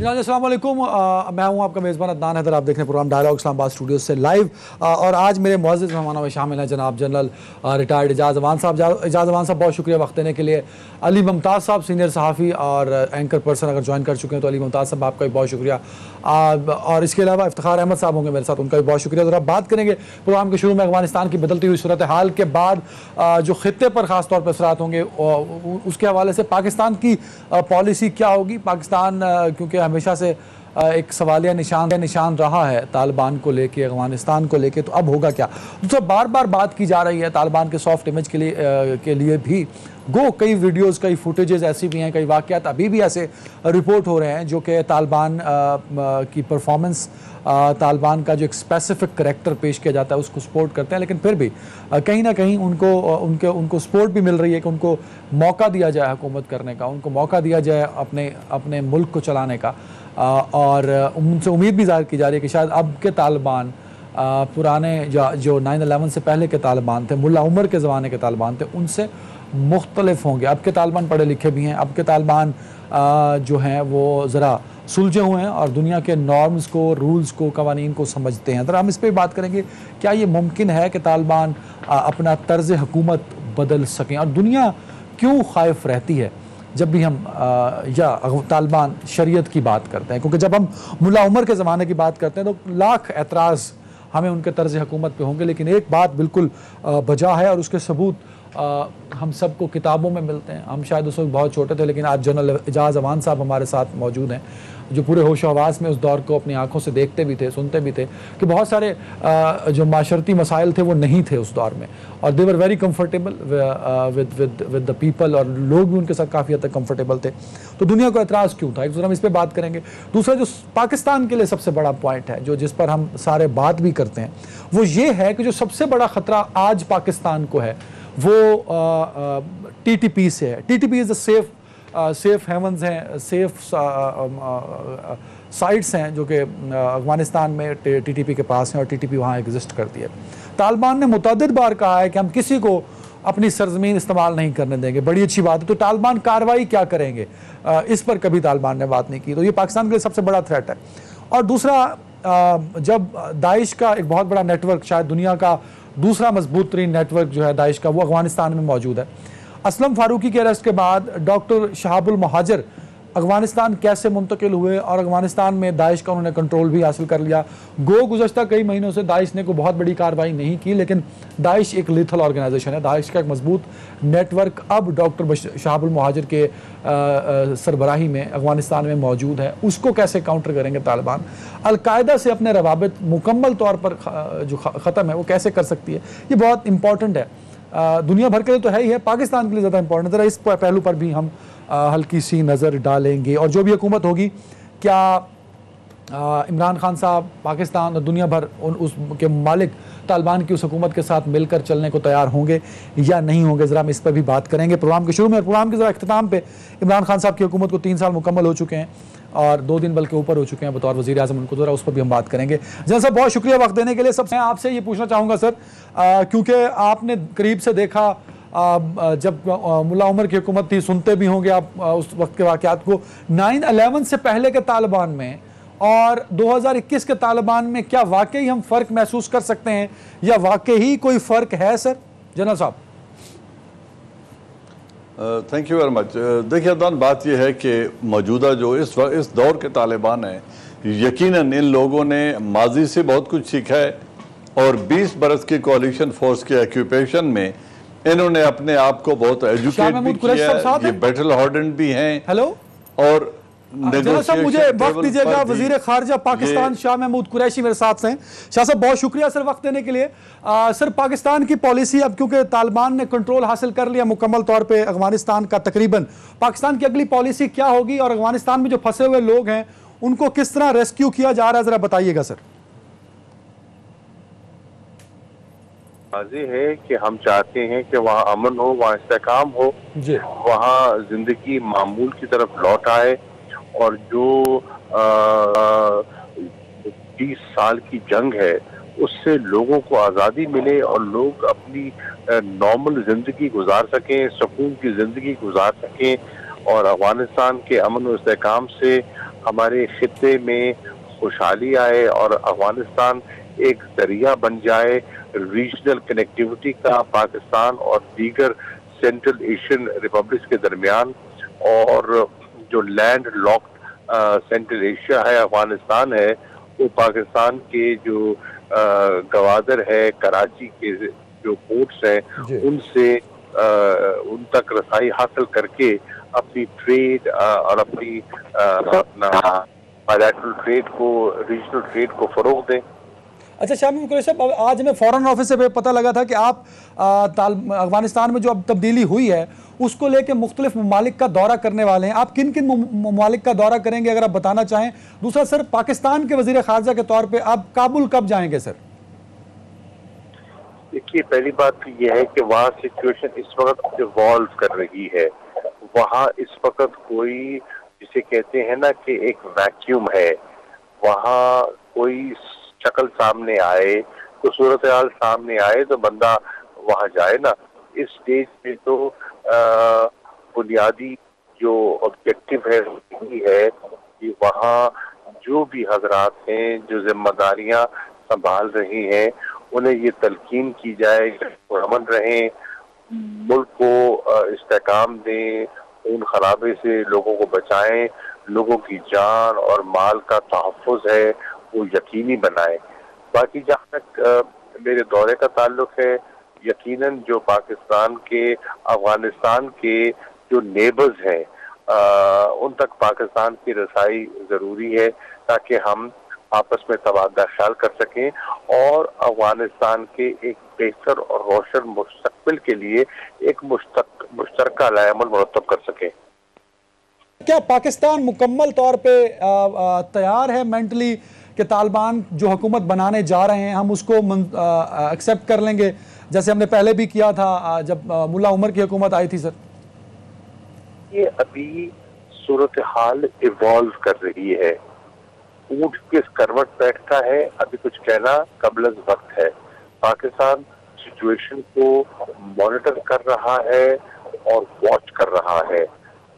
जी अस्सलाम वालेकुम। मैं हूं आपका मेज़बान अदनान हैदर। आप देख रहे हैं प्रोग्राम डायलॉग इस्लामाबाद स्टूडियो से लाइव। और आज मेरे मुअज़्ज़िज़ मेहमानों में शामिल हैं जनाब जनरल रिटायर्ड एजाज़ अवान साहब। एजाज़ अवान साहब बहुत शुक्रिया वक्त देने के लिए। अली मुमताज़ साहब सीनियर सहाफ़ी और एंकर पर्सन अगर ज्वाइन कर चुके हैं तो अली मुमताज़ साहब आपका भी बहुत शुक्रिया। और इसके अलावा इफ्तिखार अहमद साहब होंगे मेरे साथ, उनका भी बहुत शुक्रिया। ज़रा बात करेंगे प्रोग्राम के शुरू में अफगानिस्तान की बदलती हुई सूरत हाल के बाद जो ख़ित्ते पर ख़ास तौर पर असरात होंगे उसके हवाले से पाकिस्तान की पॉलिसी क्या होगी। पाकिस्तान क्योंकि हमेशा से एक सवालिया निशान रहा है तालिबान को लेके, अफगानिस्तान को लेके, तो अब होगा क्या। दूसरा बार बार बात की जा रही है तालिबान के सॉफ्ट इमेज के लिए भी गो कई वीडियोस, कई फुटेजेस ऐसी भी हैं, कई वाक़यात अभी भी ऐसे रिपोर्ट हो रहे हैं जो कि तालिबान की परफॉर्मेंस, तालिबान का जो एक स्पेसिफिक करैक्टर पेश किया जाता है उसको सपोर्ट करते हैं, लेकिन फिर भी कहीं ना कहीं उनको सपोर्ट भी मिल रही है कि उनको मौका दिया जाए हुकूमत करने का, उनको मौका दिया जाए अपने मुल्क को चलाने का। और उनसे उम्मीद भी ज़ाहिर की जा रही है कि शायद अब के तालिबान पुराने जो 9/11 से पहले के तालिबान थे, मुल्ला उमर के ज़माने के तालिबान थे, उनसे मुख्तलिफ होंगे। अब के तालिबान पढ़े लिखे भी हैं, अब के तालिबान जो हैं वो ज़रा सुलझे हुए हैं और दुनिया के नॉर्म्स को, रूल्स को, कवानीन को समझते हैं। ज़रा हम इस पर बात करेंगे, क्या ये मुमकिन है कि तालिबान अपना तर्ज़ हुकूमत बदल सकें, और दुनिया क्यों ख़ाइफ रहती है जब भी हम या तालिबान शरीयत की बात करते हैं, क्योंकि जब हम मुल्ला उमर के ज़माने की बात करते हैं तो लाख एतराज़ हमें उनके तर्ज़ हुकूमत पे होंगे, लेकिन एक बात बिल्कुल बजा है और उसके सबूत हम सबको किताबों में मिलते हैं। हम शायद उस वक्त बहुत छोटे थे, लेकिन आज जनरल एजाज़ अवान साहब हमारे साथ मौजूद हैं जो पूरे होश हवास में उस दौर को अपनी आंखों से देखते भी थे, सुनते भी थे कि बहुत सारे जो माशरती मसाइल थे वो नहीं थे उस दौर में, और they were very comfortable with the people, और लोग भी उनके साथ काफ़ी हद तक कम्फर्टेबल थे। तो दुनिया को एतराज़ क्यों था, एक दूसरा हम इस पर बात करेंगे। दूसरा जो पाकिस्तान के लिए सबसे बड़ा पॉइंट है, जो जिस पर हम सारे बात भी करते हैं, वो ये है कि जो सबसे बड़ा ख़तरा आज पाकिस्तान को है वो TTP से है। TTP is the safe havens हैं, सेफ साइट्स हैं जो कि अफगानिस्तान में TTP के पास हैं और TTP वहाँ एग्जिस्ट करती है। तालिबान ने मुतअद्दिद बार कहा है कि हम किसी को अपनी सरजमीन इस्तेमाल नहीं करने देंगे। बड़ी अच्छी बात है। तो तालिबान कार्रवाई क्या करेंगे, इस पर कभी तालिबान ने बात नहीं की। तो ये पाकिस्तान के लिए सबसे बड़ा थ्रेट है। और दूसरा, जब दाइश का एक बहुत बड़ा नेटवर्क, शायद दुनिया का दूसरा मजबूत तरीन नेटवर्क जो है दाइश का, वो अफगानिस्तान में मौजूद है। असलम फारूकी के अरेस्ट के बाद डॉक्टर शहाबुल मुहाजिर अफगानिस्तान कैसे मुंतकिल हुए और अफगानिस्तान में दाइश का उन्होंने कंट्रोल भी हासिल कर लिया। गुज़श्ता कई महीनों से दाइश ने कोई बहुत बड़ी कार्रवाई नहीं की, लेकिन दाइश एक लीथल ऑर्गेनाइजेशन है, दाइश का एक मजबूत नेटवर्क अब डॉक्टर शहाबुल मुहाजिर के सरबराही में अफगानिस्तान में मौजूद है। उसको कैसे काउंटर करेंगे तालिबान। अलकायदा से अपने रवाबित मुकम्मल तौर पर जो ख़त्म है वो कैसे कर सकती है, ये बहुत इंपॉर्टेंट है। दुनिया भर के लिए तो है ही है, पाकिस्तान के लिए ज़्यादा इंपॉर्टेंट है। ज़रा इस पहलू पर भी हम हल्की सी नज़र डालेंगे। और जो भी हुकूमत होगी, क्या इमरान खान साहब पाकिस्तान और दुनिया भर उसके मालिक तालिबान की उस हुकूमत के साथ मिलकर चलने को तैयार होंगे या नहीं होंगे, ज़रा हम इस पर भी बात करेंगे प्रोग्राम के शुरू में। प्रोग्राम के ज़रा अख्ताम पे इमरान खान साहब की हुकूमत को 3 साल मुकम्मल हो चुके हैं और 2 दिन बल्कि ऊपर हो चुके हैं बतौर वज़ीर आज़म उनको, ज़रा उस पर भी हम बात करेंगे। जनरल साहब बहुत शुक्रिया वक्त देने के लिए। सबसे आपसे ये पूछना चाहूँगा सर, क्योंकि आपने करीब से देखा जब मुल्ला उमर की हुकूमत थी, सुनते भी होंगे आप उस वक्त के वाक़यात को, 9/11 से पहले के तालिबान में और 2021 के तालिबान में क्या वाकई हम फ़र्क महसूस कर सकते हैं या वाकई ही कोई फ़र्क है सर? जनरल साहब। Thank you very much. देखिए अदनान, बात यह है कि मौजूदा जो इस दौर के तालिबान हैं, यकीनन इन लोगों ने माजी से बहुत कुछ सीखा है और 20 बरस की कोalition फोर्स के ऑक्यूपेशन में इन्होंने अपने आप को बहुत एजुकेट भी किया है। ये बैटल हार्डन भी हैं। हेलो, और साहब मुझे वक्त दीजिएगा। वजीर खारजा पाकिस्तान शाह महमूद कुरैशी मेरे साथ हैं। शाह साहब बहुत शुक्रिया सर वक्त देने के लिए। सर, पाकिस्तान की पॉलिसी अब क्योंकि तालिबान ने कंट्रोल हासिल कर लिया मुकम्मल तौर पे अफगानिस्तान का तकरीबन, पाकिस्तान की अगली पॉलिसी क्या होगी और अफगानिस्तान में जो फंसे हुए लोग हैं उनको किस तरह रेस्क्यू किया जा रहा है, जरा बताइएगा सर। वाज़ेह है कि हम चाहते हैं कि वहाँ अमन हो, वहाँ इस्तेकाम हो, वहाँ जिंदगी मामूल की तरफ लौट आए और जो 20 साल की जंग है उससे लोगों को आज़ादी मिले और लोग अपनी नॉर्मल जिंदगी गुजार सकें, सुकून की जिंदगी गुजार सकें और अफगानिस्तान के अमन और इस्तेकाम से हमारे खित्ते में खुशहाली आए और अफगानिस्तान एक जरिया बन जाए रीजनल कनेक्टिविटी का पाकिस्तान और दीगर सेंट्रल एशियन रिपब्लिक्स के दरमियान। और जो लैंड लॉक्ड सेंट्रल एशिया है, अफगानिस्तान है, वो पाकिस्तान के जो गवादर है, कराची के जो पोर्ट्स हैं, उनसे उन तक रसाई हासिल करके अपनी ट्रेड और अपनी अपना बायलैटरल ट्रेड को, रीजनल ट्रेड को फरोग दें। अच्छा शामिल कुरैशी साहब, आज मैं फॉरेन ऑफिस से पता लगा था कि आप अफगानिस्तान में जो अब तब्दीली हुई है उसको लेके मुख्तलिफ ममालिक का दौरा करने वाले हैं। आप किन किन ममालिक का दौरा करेंगे अगर आप बताना चाहें? दूसरा सर, पाकिस्तान के वजीर खारजा के तौर पे आप काबुल कब जाएंगे सर? देखिए, पहली बात तो यह है कि वहाँ सिचुएशन इस वक्त इवॉल्व कर रही है। वहाँ इस वक्त कोई, जिसे कहते हैं ना कि एक वैक्यूम है, वहाँ कोई शक्ल सामने आए, तो सूरत हाल सामने आए तो बंदा वहाँ जाए ना। इस स्टेज पे तो बुनियादी जो ऑब्जेक्टिव है कि वहाँ जो भी हजरात हैं जो जिम्मेदारियां संभाल रही हैं, उन्हें ये तलकीन की जाए कि अमन रहें, मुल्क को इस्तेकाम दें, खून खराबे से लोगों को बचाएं, लोगों की जान और माल का तहफ़्फ़ुज़ है वो यकीनी बनाए। बाकी जहाँ तक मेरे दौरे का ताल्लुक है, यकीनन जो पाकिस्तान के, अफगानिस्तान के जो नेबर्स हैं, उन तक पाकिस्तान की रसाई ज़रूरी है ताकि हम आपस में तबादला ख्याल कर सकें और अफगानिस्तान के एक बेहतर और रोशन मुस्तकबिल के लिए एक मुश्तरका अमल मुरतब कर सकें। क्या पाकिस्तान मुकम्मल तौर पे तैयार है मेंटली कि तालिबान जो हुकूमत बनाने जा रहे हैं हम उसको एक्सेप्ट कर लेंगे, जैसे हमने पहले भी किया था जब मुल्ला उमर की हुकूमत आई थी? सर, ये अभी सूरत हाल इवॉल्व कर रही है, ऊंट किस करवट बैठता है अभी कुछ कहना कबल वक्त है। पाकिस्तान सिचुएशन को मॉनिटर कर रहा है और वॉच कर रहा है।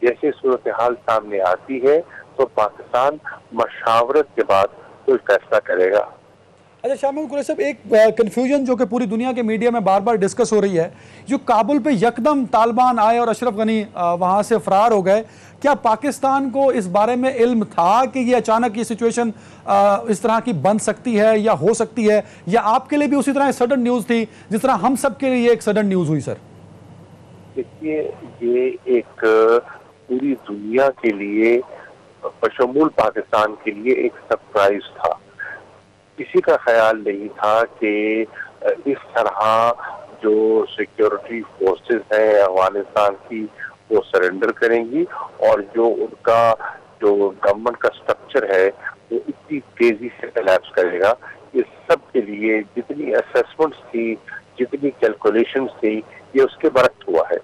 जैसे सूरत हाल सामने आती है तो पाकिस्तान मशावरत के बाद कोई फैसला करेगा। अच्छा शामिल कुरैशी साहब, एक कन्फ्यूजन जो कि पूरी दुनिया के मीडिया में बार बार डिस्कस हो रही है, जो काबुल पे यकदम तालिबान आए और अशरफ गनी वहाँ से फरार हो गए, क्या पाकिस्तान को इस बारे में इल्म था कि ये अचानक ये सिचुएशन इस तरह की बन सकती है या हो सकती है, या आपके लिए भी उसी तरह सडन न्यूज़ थी जिस तरह हम सब के लिए एक सडन न्यूज़ हुई? सर देखिए, ये एक पूरी दुनिया के लिए, बशमूल पाकिस्तान के लिए एक सरप्राइज था। किसी का ख्याल नहीं था कि इस तरह जो सिक्योरिटी फोर्सेस हैं अफगानिस्तान की वो सरेंडर करेंगी और जो उनका जो गवर्नमेंट का स्ट्रक्चर है वो इतनी तेजी से कोलैप्स करेगा। इस सब के लिए जितनी असेसमेंट्स थी, जितनी कैलकुलेशंस थी, ये उसके बरक्स हुआ है।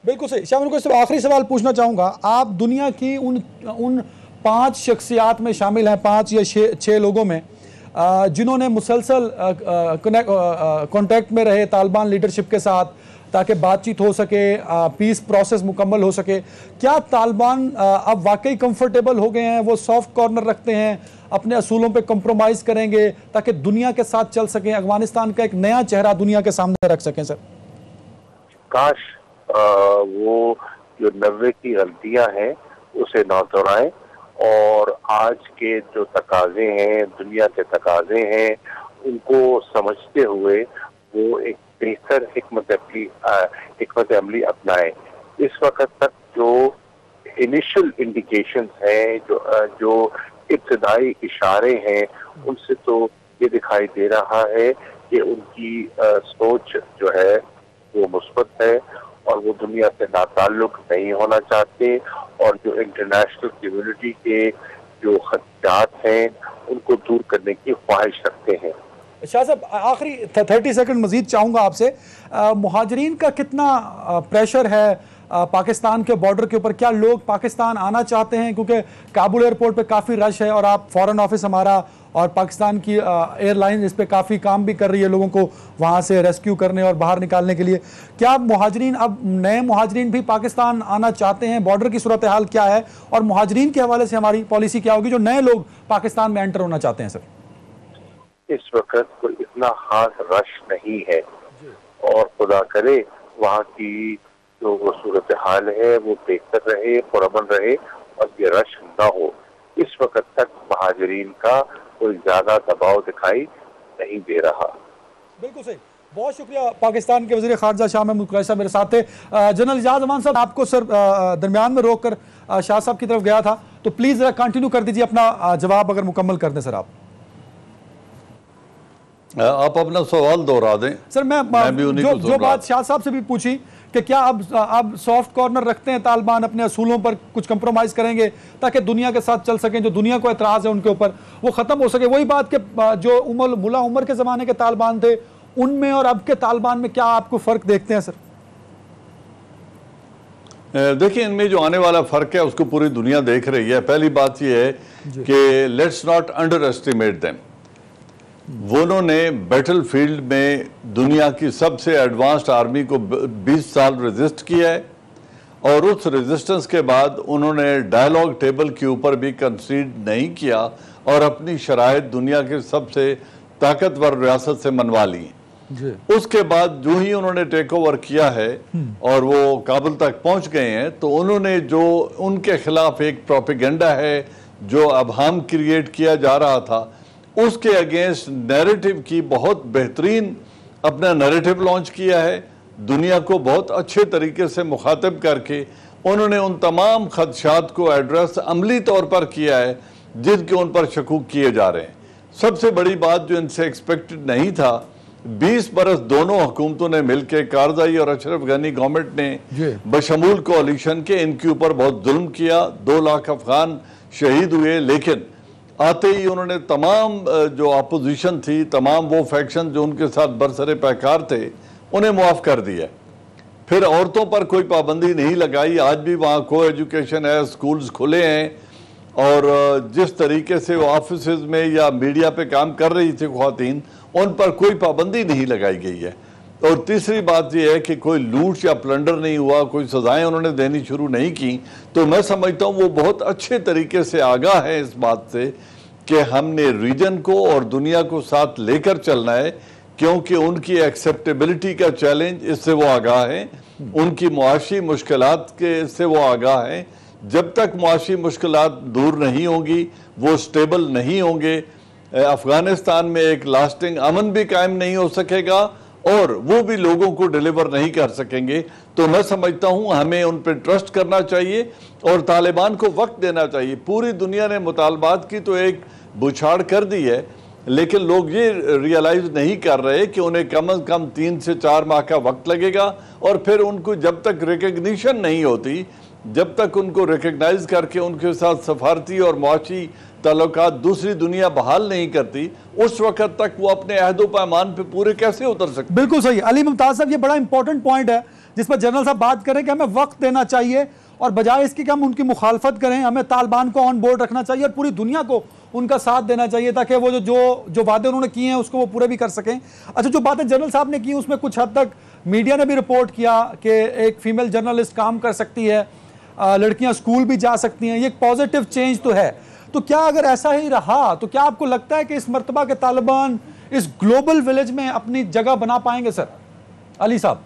बिल्कुल सही। शामिल को आखिरी सवाल पूछना चाहूँगा, आप दुनिया की उन 5 शख्सियात में शामिल हैं, 5 या 6 लोगों में जिन्होंने मुसलसल कांटेक्ट में रहे तालिबान लीडरशिप के साथ ताकि बातचीत हो सके, पीस प्रोसेस मुकम्मल हो सके। क्या तालिबान अब वाकई कंफर्टेबल हो गए हैं, वो सॉफ्ट कॉर्नर रखते हैं, अपने असूलों पे कंप्रोमाइज़ करेंगे ताकि दुनिया के साथ चल सकें, अफगानिस्तान का एक नया चेहरा दुनिया के सामने रख सकें? सर काश वो जो 90 की गलतियां हैं उसे न दोहराएं और आज के जो तकाजे हैं, दुनिया के तकाजे हैं, उनको समझते हुए वो एक बेहतर हिकमत अमली अपनाएं। इस वक्त तक जो इनिशियल इंडिकेशंस हैं, जो इब्तदाई इशारे हैं, उनसे तो ये दिखाई दे रहा है कि उनकी सोच जो है वो मुस्बत है और वो दुनिया से नाताल्लुक नहीं होना चाहते और जो इंटरनेशनल कम्युनिटी के जो खदशात हैं उनको दूर करने की ख्वाहिश रखते हैं। शाह साहब, आखिरी 30 सेकंड मजीद चाहूँगा आपसे, मुहाजिरीन का कितना प्रेशर है पाकिस्तान के बॉर्डर के ऊपर? क्या लोग पाकिस्तान आना चाहते हैं? क्योंकि काबुल एयरपोर्ट पे काफ़ी रश है और आप फॉरेन ऑफिस हमारा और पाकिस्तान की एयरलाइन इस पे काफ़ी काम भी कर रही है लोगों को वहाँ से रेस्क्यू करने और बाहर निकालने के लिए। क्या मुहाजिरीन, अब नए मुहाजिरीन भी पाकिस्तान आना चाहते हैं? बॉर्डर की सूरत हाल क्या है और मुहाजिरीन के हवाले से हमारी पॉलिसी क्या होगी जो नए लोग पाकिस्तान में एंटर होना चाहते हैं? सर, इस वक्त कोई इतना खास रश नहीं है और खुदा करे वहाँ की जो वो सूरत हाल है वो बेहतर रहे, पुरअमन रहे और ये रश ना हो। इस वक्त तक महाजरीन का कोई ज्यादा दबाव दिखाई नहीं दे रहा। बिल्कुल सही, बहुत शुक्रिया। पाकिस्तान के वज़ीर ख़ारजा शाह महमूद कुरैशी साहब मेरे साथ थे। जनरल एजाज अमान साहब, आपको सर दरमियान में रोक कर शाह साहब की तरफ गया था, तो प्लीज़ ज़रा कंटिन्यू कर दीजिए अपना जवाब अगर मुकम्मल कर दें सर। आप अपना सवाल दोहरा दें सर। मैं भी जो बात शाह साहब से भी पूछी कि क्या अब सॉफ्ट कॉर्नर रखते हैं तालिबान, अपने असूलों पर कुछ कंप्रोमाइज़ करेंगे ताकि दुनिया के साथ चल सकें, जो दुनिया को एतराज़ है उनके ऊपर वो ख़त्म हो सके। वही बात कि जो मुला उमर के ज़माने के तालिबान थे उनमें और अब के तालिबान में क्या आपको फ़र्क देखते हैं सर? देखिए, इनमें जो आने वाला फ़र्क है उसको पूरी दुनिया देख रही है। पहली बात यह है कि let's not under estimate them. उन्होंने बैटल फील्ड में दुनिया की सबसे एडवांस्ड आर्मी को 20 साल रेजिस्ट किया है और उस रेजिस्टेंस के बाद उन्होंने डायलॉग टेबल के ऊपर भी कंसीड नहीं किया और अपनी शराइत दुनिया के सबसे ताकतवर रियासत से मनवा ली। उसके बाद जो ही उन्होंने टेक ओवर किया है और वो काबुल तक पहुंच गए हैं, तो उन्होंने जो उनके खिलाफ एक प्रोपेगेंडा है जो अभाम क्रिएट किया जा रहा था, उसके अगेंस्ट नैरेटिव की बहुत बेहतरीन अपना नैरेटिव लॉन्च किया है। दुनिया को बहुत अच्छे तरीके से मुखातिब करके उन्होंने उन तमाम खदशात को एड्रेस अमली तौर पर किया है जिनके उन पर शकूक किए जा रहे हैं। सबसे बड़ी बात जो इनसे एक्सपेक्टेड नहीं था, 20 बरस दोनों हुकूमतों ने मिलकर, कारज़ाई और अशरफ गनी गवर्नमेंट ने बशमूल कोalition के इनके ऊपर बहुत जुल्म किया। 2 लाख अफगान शहीद हुए, लेकिन आते ही उन्होंने तमाम जो अपोजिशन थी, तमाम वो फैक्शन जो उनके साथ बरसरे पैकार थे, उन्हें मुआफ़ कर दिया। फिर औरतों पर कोई पाबंदी नहीं लगाई। आज भी वहाँ को एजुकेशन है, स्कूल्स खुले हैं और जिस तरीके से वो ऑफिस में या मीडिया पे काम कर रही थी ख्वातीन, उन पर कोई पाबंदी नहीं लगाई गई है। और तीसरी बात यह है कि कोई लूट या प्लंडर नहीं हुआ, कोई सजाएं उन्होंने देनी शुरू नहीं की। तो मैं समझता हूँ वो बहुत अच्छे तरीके से आगाह है इस बात से कि हमने रीजन को और दुनिया को साथ लेकर चलना है, क्योंकि उनकी एक्सेप्टेबिलिटी का चैलेंज, इससे वो आगाह है। उनकी मुआशी मुश्किलात के इससे वो आगाह है। जब तक मुआशी मुश्किलात दूर नहीं होंगी, वो स्टेबल नहीं होंगे, अफगानिस्तान में एक लास्टिंग अमन भी कायम नहीं हो सकेगा और वो भी लोगों को डिलीवर नहीं कर सकेंगे। तो मैं समझता हूं हमें उन पर ट्रस्ट करना चाहिए और तालिबान को वक्त देना चाहिए। पूरी दुनिया ने मुतालबात की तो एक बुछाड़ कर दी है, लेकिन लोग ये रियलाइज नहीं कर रहे कि उन्हें कम से कम 3 से 4 माह का वक्त लगेगा और फिर उनको जब तक रिकग्निशन नहीं होती, जब तक उनको रिकग्नाइज करके उनके साथ सफारती और मुआशी ताल्लुकात दूसरी दुनिया बहाल नहीं करती, उस वक्त तक वो अपने अहदो पैमान पे पूरे कैसे उतर सकते? बिल्कुल सही अली मुमताज साहब, ये बड़ा इंपॉर्टेंट पॉइंट है जिस पर जनरल साहब बात करें कि हमें वक्त देना चाहिए और बजाय इसकी कि हम उनकी मुखालफत करें, हमें तालिबान को ऑन बोर्ड रखना चाहिए और पूरी दुनिया को उनका साथ देना चाहिए ताकि वो जो वादे उन्होंने किए हैं उसको वो पूरे भी कर सकें। अच्छा, जो बातें जनरल साहब ने की उसमें कुछ हद तक मीडिया ने भी रिपोर्ट किया कि एक फीमेल जर्नलिस्ट काम कर सकती है, लड़कियां स्कूल भी जा सकती हैं, ये एक पॉजिटिव चेंज तो है। तो क्या अगर ऐसा ही रहा तो क्या आपको लगता है कि इस मर्तबा के तालिबान इस ग्लोबल विलेज में अपनी जगह बना पाएंगे? सर अली साहब।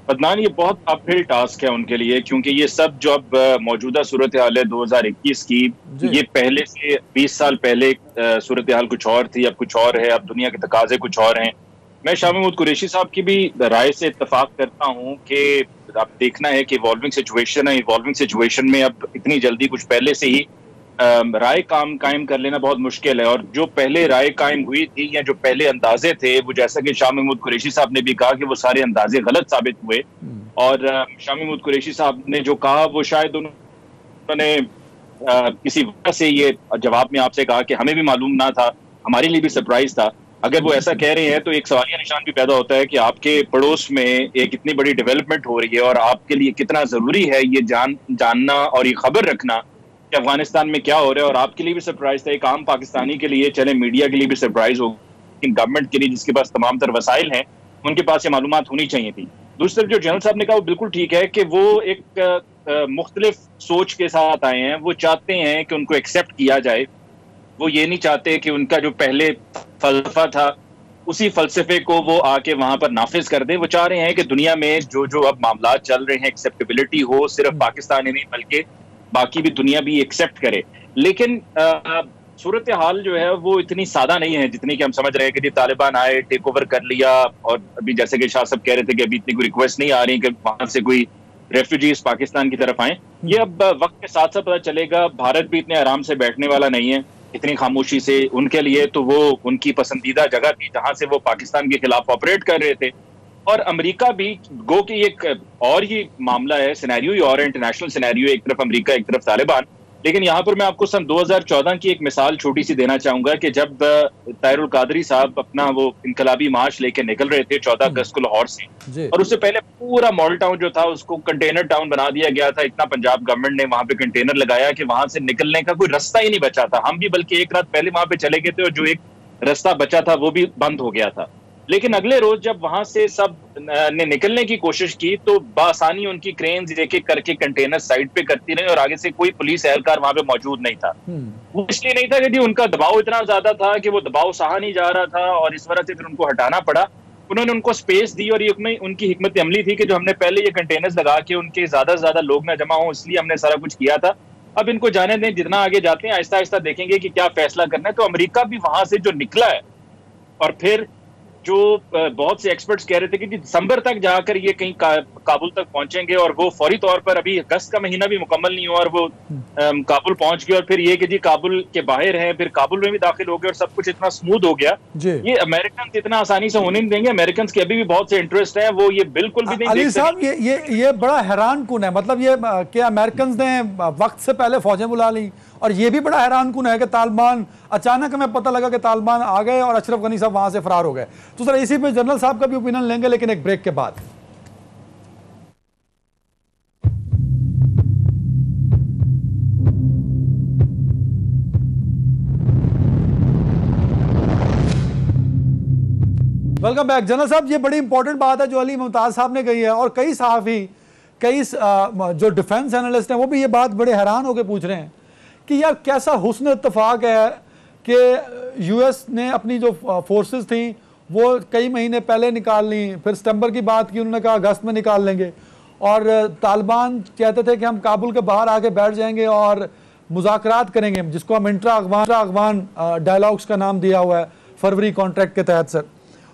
अदनान, ये बहुत अपहिल टास्क है उनके लिए, क्योंकि ये सब जो अब मौजूदा सूरत हाल है 2021 की, ये पहले से 20 साल पहले सूरत हाल कुछ और थी, अब कुछ और है, अब दुनिया के तकाजे कुछ और हैं। मैं शाह महमूद कुरैशी साहब की भी राय से इत्तफाक करता हूँ कि अब देखना है कि इवॉल्विंग सिचुएशन है, इवॉल्विंग सिचुएशन में अब इतनी जल्दी कुछ पहले से ही राय कायम कर लेना बहुत मुश्किल है। और जो पहले राय कायम हुई थी या जो पहले अंदाजे थे, वो जैसा कि शाह महमूद कुरैशी साहब ने भी कहा कि वो सारे अंदाजे गलत साबित हुए। और शाह महमूद कुरैशी साहब ने जो कहा वो शायद उन्होंने किसी वजह से ये जवाब में आपसे कहा कि हमें भी मालूम ना था, हमारे लिए भी सरप्राइज था। अगर वो ऐसा कह रहे हैं तो एक सवालिया निशान भी पैदा होता है कि आपके पड़ोस में एक इतनी बड़ी डेवलपमेंट हो रही है और आपके लिए कितना जरूरी है ये जानना और ये खबर रखना कि अफगानिस्तान में क्या हो रहा है, और आपके लिए भी सरप्राइज था, एक आम पाकिस्तानी के लिए, चले मीडिया के लिए भी सरप्राइज हो, लेकिन गवर्नमेंट के लिए जिसके पास तमाम तर वसाइल हैं उनके पास ये मालूमात होनी चाहिए थी। दूसरी तरफ जो जनरल साहब ने कहा वो बिल्कुल ठीक है कि वो एक मुख्तलिफ सोच के साथ आए हैं। वो चाहते हैं कि उनको एक्सेप्ट किया जाए, वो ये नहीं चाहते कि उनका जो पहले फलसफा था उसी फलसफे को वो आके वहां पर नाफिज कर दें। वो चाह रहे हैं कि दुनिया में जो जो अब मामला चल रहे हैं एक्सेप्टेबिलिटी हो, सिर्फ पाकिस्तान ही नहीं बल्कि बाकी भी दुनिया भी एक्सेप्ट करे। लेकिन सूरत हाल जो है वो इतनी सादा नहीं है जितनी कि हम समझ रहे हैं कि तालिबान आए, टेक ओवर कर लिया, और अभी जैसे कि शाह साहब कह रहे थे कि अभी इतनी कोई रिक्वेस्ट नहीं आ रही कि वहां से कोई रेफ्यूजीज पाकिस्तान की तरफ आए। ये अब वक्त के साथ साथ पता चलेगा। भारत भी इतने आराम से बैठने वाला नहीं है इतनी खामोशी से। उनके लिए तो वो उनकी पसंदीदा जगह थी जहां से वो पाकिस्तान के खिलाफ ऑपरेट कर रहे थे, और अमेरिका भी गो कि एक और ही मामला है, सिनेरियो ही और है, इंटरनेशनल सिनेरियो, एक तरफ अमेरिका एक तरफ तालिबान। लेकिन यहाँ पर मैं आपको सन 2014 की एक मिसाल छोटी सी देना चाहूंगा कि जब ताहिरुल कादरी साहब अपना वो इनकलाबी मार्च लेके निकल रहे थे 14 अगस्त को लाहौर से, और उससे पहले पूरा मॉडल टाउन जो था उसको कंटेनर टाउन बना दिया गया था। इतना पंजाब गवर्नमेंट ने वहां पे कंटेनर लगाया कि वहां से निकलने का कोई रास्ता ही नहीं बचा था। हम भी बल्कि एक रात पहले वहां पे चले गए थे और जो एक रास्ता बचा था वो भी बंद हो गया था। लेकिन अगले रोज जब वहां से सब ने निकलने की कोशिश की तो बासानी उनकी क्रेन्स एक एक करके कंटेनर साइड पे करती रही, और आगे से कोई पुलिस एहलकार वहां पे मौजूद नहीं था। वो इसलिए नहीं था कि उनका दबाव इतना ज्यादा था कि वो दबाव सहा नहीं जा रहा था, और इस वजह से फिर उनको हटाना पड़ा। उन्होंने उनको स्पेस दी, और ये उनकी हिकमत अमली थी कि जो हमने पहले ये कंटेनर्स लगा के उनके ज्यादा से ज्यादा लोग ना जमा हो, इसलिए हमने सारा कुछ किया था। अब इनको जाने दें, जितना आगे जाते हैं आहिस्ता आहिस्ता देखेंगे कि क्या फैसला करना है। तो अमेरिका भी वहां से जो निकला है, और फिर जो बहुत से एक्सपर्ट्स कह रहे थे कि दिसंबर तक जाकर ये कहीं काबुल तक पहुंचेंगे, और वो फौरी तौर पर, अभी अगस्त का महीना भी मुकम्मल नहीं हुआ और वो काबुल पहुंच गए, और फिर ये कि जी काबुल के बाहर हैं, फिर काबुल में भी दाखिल हो गए, और सब कुछ इतना स्मूथ हो गया। ये अमेरिकन इतना आसानी से होने नहीं देंगे। अमेरिकन के अभी भी बहुत से इंटरेस्ट हैं, वो ये बिल्कुल भी नहीं अली साहब, ये बड़ा हैरान कुन है। मतलब ये कि अमेरिकन ने वक्त से पहले फौजें बुला ली, और ये भी बड़ा हैरान कुन है कि तालिबान अचानक हमें पता लगा कि तालिबान आ गए और अशरफ गनी साहब वहां से फरार हो गए। तो सर इसी पे जनरल साहब का भी ओपिनियन लेंगे, लेकिन एक ब्रेक के बाद। Welcome back. जनरल साहब, ये बड़ी इंपॉर्टेंट बात है जो अली मुमताज साहब ने कही है, और कई सहाफ़ी, कई जो डिफेंस एनालिस्ट हैं वो भी ये बात बड़े हैरान होकर पूछ रहे हैं कि यार कैसा हुस्न इत्तेफाक है कि यूएस ने अपनी जो फोर्सेस थी वो कई महीने पहले निकाल ली, फिर सितंबर की बात की, उन्होंने कहा अगस्त में निकाल लेंगे, और तालिबान कहते थे कि हम काबुल के बाहर आके बैठ जाएंगे और मुज़ाकरात करेंगे, जिसको हम इंट्रा अफगान डायलॉग्स का नाम दिया हुआ है फरवरी कॉन्ट्रैक्ट के तहत। सर,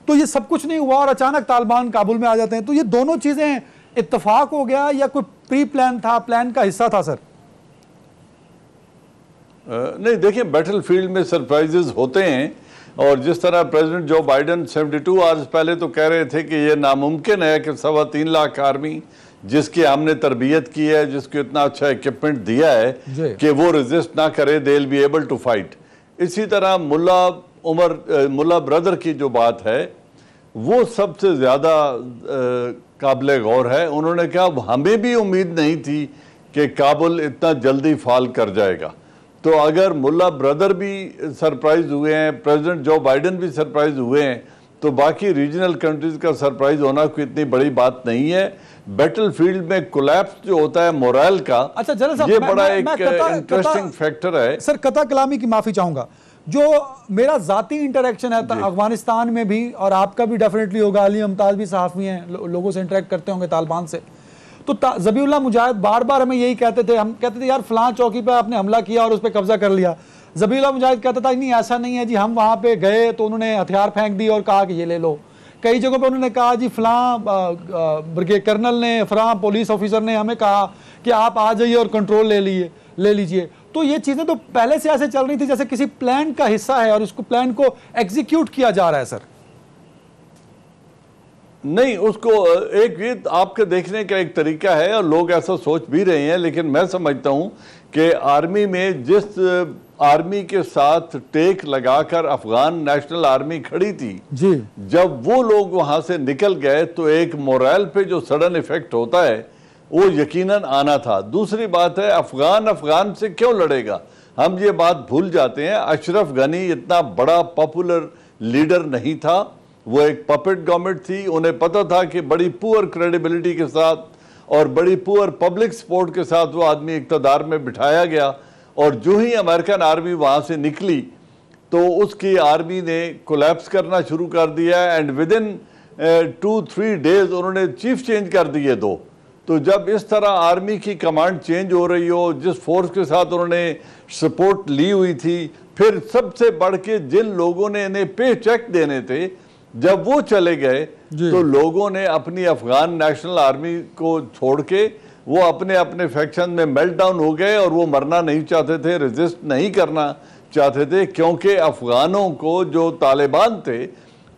तो ये सब कुछ नहीं हुआ और अचानक तालिबान काबुल में आ जाते हैं। तो ये दोनों चीज़ें इत्तेफाक हो गया या कोई प्री प्लान था, प्लान का हिस्सा था? सर नहीं, देखिए, बैटल फील्ड में सरप्राइजेज होते हैं, और जिस तरह प्रेसिडेंट जो बाइडन 72 आवर्स पहले तो कह रहे थे कि ये नामुमकिन है कि 3.25 लाख आर्मी जिसकी हमने तरबियत की है, जिसको इतना अच्छा इक्विपमेंट दिया है कि वो रेजिस्ट ना करे, they will be able to fight. इसी तरह मुल्ला ब्रदर की जो बात है वो सबसे ज़्यादा काबिल गौर है। उन्होंने कहा हमें भी उम्मीद नहीं थी कि काबुल इतना जल्दी फाल कर जाएगा। तो अगर मुल्ला ब्रदर भी सरप्राइज हुए हैं, प्रेसिडेंट जो बाइडन भी सरप्राइज हुए हैं, तो बाकी रीजनल कंट्रीज का सरप्राइज होना कोई इतनी बड़ी बात नहीं है। बैटल फील्ड में कोलैप्स जो होता है मोरल का, अच्छा जनरल साहब, ये बड़ा एक इंटरेस्टिंग फैक्टर है। सर कता कलामी की माफी चाहूंगा, जो मेरा जाती इंटरेक्शन है अफगानिस्तान में भी, और आपका भी डेफिनेटली होगा, अली मुमताज भी सहाफ़ी हैं, लोगों से इंटरेक्ट करते होंगे तालिबान से, तो ज़बीउल्लाह मुजाहिद बार बार हमें यही कहते थे, हम कहते थे यार फलां चौकी पे आपने हमला किया और उस पर कब्जा कर लिया। ज़बीउल्लाह मुजाहिद कहता था नहीं ऐसा नहीं है जी, हम वहाँ पे गए तो उन्होंने हथियार फेंक दिए और कहा कि ये ले लो। कई जगहों पे उन्होंने कहा जी फलां ब्रिगेड कर्नल ने, फलां पुलिस ऑफिसर ने हमें कहा कि आप आ जाइए और कंट्रोल ले लीजिए। तो ये चीज़ें तो पहले से ऐसे चल रही थी जैसे किसी प्लान का हिस्सा है और उसको प्लान को एग्जीक्यूट किया जा रहा है। सर नहीं, उसको एक ये आपके देखने का एक तरीका है और लोग ऐसा सोच भी रहे हैं, लेकिन मैं समझता हूं कि आर्मी में जिस आर्मी के साथ टेक लगाकर अफगान नेशनल आर्मी खड़ी थी जी, जब वो लोग वहां से निकल गए तो एक मोरल पे जो सडन इफेक्ट होता है वो यकीनन आना था। दूसरी बात है, अफगान से क्यों लड़ेगा? हम ये बात भूल जाते हैं, अशरफ गनी इतना बड़ा पॉपुलर लीडर नहीं था, वो एक पपेट गवर्नमेंट थी। उन्हें पता था कि बड़ी पुअर क्रेडिबिलिटी के साथ और बड़ी पुअर पब्लिक सपोर्ट के साथ वो आदमी इक़्तिदार में बिठाया गया, और जो ही अमेरिकन आर्मी वहाँ से निकली तो उसकी आर्मी ने कोलैप्स करना शुरू कर दिया, एंड विद इन 2-3 डेज उन्होंने चीफ चेंज कर दिए 2। तो जब इस तरह आर्मी की कमांड चेंज हो रही हो, जिस फोर्स के साथ उन्होंने सपोर्ट ली हुई थी, फिर सबसे बढ़ के जिन लोगों ने इन्हें पे चेक देने थे, जब वो चले गए तो लोगों ने अपनी अफगान नेशनल आर्मी को छोड़ के वो अपने अपने फैक्शन में मेल्ट डाउन हो गए, और वो मरना नहीं चाहते थे, रेजिस्ट नहीं करना चाहते थे, क्योंकि अफगानों को जो तालिबान थे